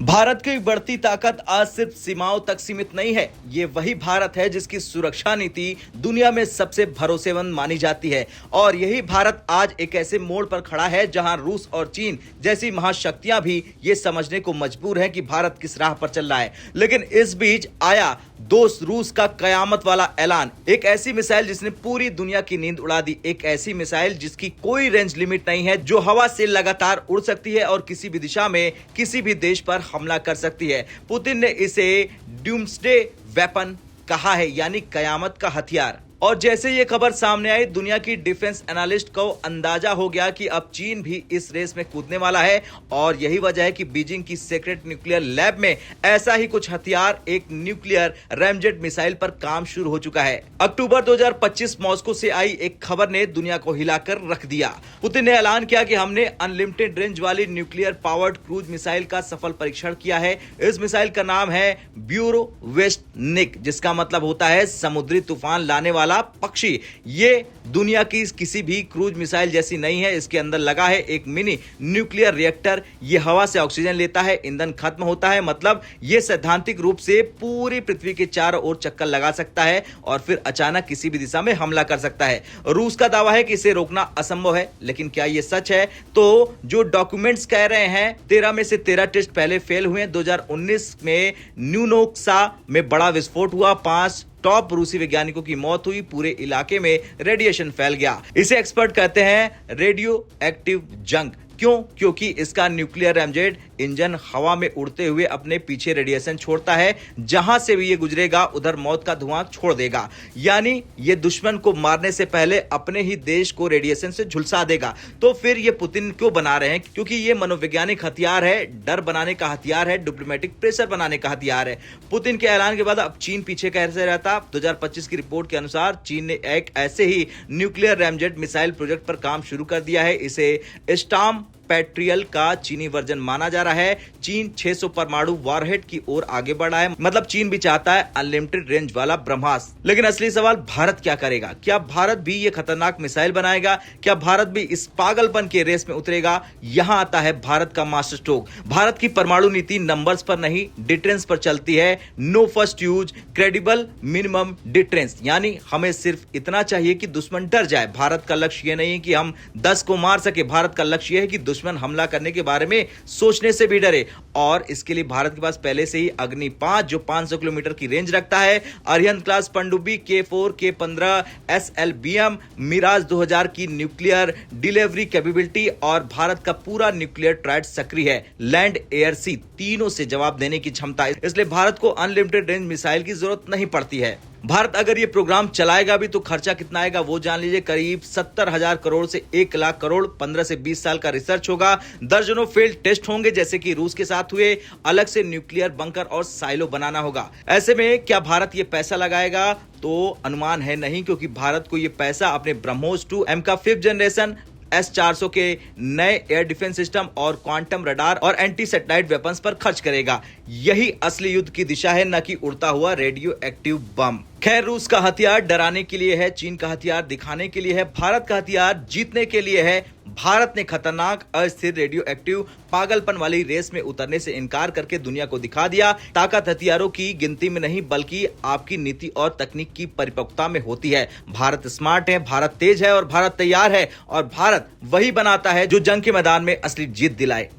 भारत की बढ़ती ताकत आज सिर्फ सीमाओं तक सीमित नहीं है। ये वही भारत है जिसकी सुरक्षा नीति दुनिया में सबसे भरोसेमंद मानी जाती है। और यही भारत आज एक ऐसे मोड़ पर खड़ा है जहां रूस और चीन जैसी महाशक्तियां भी ये समझने को मजबूर हैं कि भारत किस राह पर चल रहा है। लेकिन इस बीच आया दोस्त रूस का कयामत वाला ऐलान। एक ऐसी मिसाइल जिसने पूरी दुनिया की नींद उड़ा दी। एक ऐसी मिसाइल जिसकी कोई रेंज लिमिट नहीं है, जो हवा से लगातार उड़ सकती है और किसी भी दिशा में किसी भी देश पर हमला कर सकती है। पुतिन ने इसे डूम्सडे वेपन कहा है, यानी कयामत का हथियार। और जैसे ये खबर सामने आई, दुनिया की डिफेंस एनालिस्ट को अंदाजा हो गया कि अब चीन भी इस रेस में कूदने वाला है। और यही वजह है कि बीजिंग की सीक्रेट न्यूक्लियर लैब में ऐसा ही कुछ हथियार, एक न्यूक्लियर रैमजेट मिसाइल पर काम शुरू हो चुका है। अक्टूबर 2025 मॉस्को से आई एक खबर ने दुनिया को हिलाकर रख दिया। पुतिन ने ऐलान किया कि हमने अनलिमिटेड रेंज वाली न्यूक्लियर पावर्ड क्रूज मिसाइल का सफल परीक्षण किया है। इस मिसाइल का नाम है ब्यूरोवेस्टनिक, जिसका मतलब होता है समुद्री तूफान लाने वाला पक्षी। ये दुनिया की किसी भी क्रूज मिसाइल जैसी नहीं है। इसके अंदर लगा है एक मिनी न्यूक्लियर रिएक्टर। ये हवा से ऑक्सीजन लेता है, ईंधन खत्म होता है, मतलब ये सैद्धांतिक रूप से पूरी पृथ्वी के चारों ओर चक्कर लगा सकता है और फिर अचानक किसी भी दिशा में हमला कर सकता है। रूस का दावा है कि इसे रोकना असंभव है, लेकिन क्या ये सच है? तो जो डॉक्यूमेंट्स कह रहे हैं 13 में से 13 टेस्ट पहले फेल हुए। 2019 में न्यूनोक्सा में बड़ा विस्फोट हुआ, 5 टॉप रूसी वैज्ञानिकों की मौत हुई, पूरे इलाके में रेडिएशन फैल गया। इसे एक्सपर्ट कहते हैं रेडियो एक्टिव जंक। क्यों? क्योंकि इसका न्यूक्लियर रैमजेट इंजन हवा में उड़ते हुए अपने पीछे रेडिएशन छोड़ता है। जहां से भी ये गुजरेगा उधर मौत का धुआं छोड़ देगा, यानी ये दुश्मन को मारने से पहले अपने ही देश को रेडिएशन से झुलसा देगा। तो फिर ये पुतिन क्यों बना रहे हैं? क्योंकि ये मनोवैज्ञानिक हथियार है, डर बनाने का हथियार है, डिप्लोमेटिक प्रेशर बनाने का हथियार है। पुतिन के ऐलान के बाद अब चीन पीछे कैसे रहता? 2025 की रिपोर्ट के अनुसार चीन ने एक ऐसे ही न्यूक्लियर रैमजेट मिसाइल प्रोजेक्ट पर काम शुरू कर दिया है। इसे स्टॉर्म पैट्रियल का चीनी वर्जन माना जा रहा है। चीन 600 परमाणु वॉरहेड की ओर आगे बढ़ा है, मतलब चीन भी चाहता है अनलिमिटेड रेंज वाला ब्रह्मास्त्र। लेकिन असली सवाल, भारत क्या करेगा? क्या भारत भी ये खतरनाक मिसाइल बनाएगा? क्या भारत भी इस पागलपन के रेस में उतरेगा? यहां आता है भारत का मास्टर स्ट्रोक। भारत की परमाणु नीति नंबर्स पर नहीं, डिटरेंस पर चलती है। No first use, credible minimum deterrence, यानी हमें सिर्फ इतना चाहिए कि दुश्मन डर जाए। भारत का लक्ष्य यह नहीं है कि हम 10 को मार सके, भारत का लक्ष्य यह है कि दुश्मन हमला करने के बारे में सोचने से भी डरे। और इसके लिए भारत के पास पहले से ही अग्नि 5 जो 500 किलोमीटर की रेंज रखता है, अरिहंत क्लास पनडुब्बी, K4, K15, SLBM, मिराज 2000 की न्यूक्लियर डिलीवरी कैपेबिलिटी और भारत का पूरा न्यूक्लियर ट्रायड सक्रिय है। लैंड, एयर, सी तीनों से जवाब देने की क्षमता है। इसलिए भारत को अनलिमिटेड रेंज मिसाइल की जरूरत नहीं पड़ती है। भारत अगर ये प्रोग्राम चलाएगा भी तो खर्चा कितना आएगा वो जान लीजिए। करीब 70,000 करोड़ से 1 लाख करोड़। 15 से 20 साल का रिसर्च होगा, दर्जनों फील्ड टेस्ट होंगे जैसे कि रूस के साथ हुए। अलग से न्यूक्लियर बंकर और साइलो बनाना होगा। ऐसे में क्या भारत ये पैसा लगाएगा? तो अनुमान है नहीं, क्योंकि भारत को ये पैसा अपने ब्रह्मोस 2M का 5th जनरेशन S-400 के नए एयर डिफेंस सिस्टम और क्वांटम रडार और एंटी सैटेलाइट वेपन्स पर खर्च करेगा। यही असली युद्ध की दिशा है, न कि उड़ता हुआ रेडियो एक्टिव बम। खैर, रूस का हथियार डराने के लिए है, चीन का हथियार दिखाने के लिए है, भारत का हथियार जीतने के लिए है। भारत ने खतरनाक, अस्थिर, रेडियो एक्टिव पागलपन वाली रेस में उतरने से इनकार करके दुनिया को दिखा दिया। ताकत हथियारों की गिनती में नहीं, बल्कि आपकी नीति और तकनीक की परिपक्वता में होती है। भारत स्मार्ट है, भारत तेज है और भारत तैयार है। और भारत वही बनाता है जो जंग के मैदान में असली जीत दिलाए।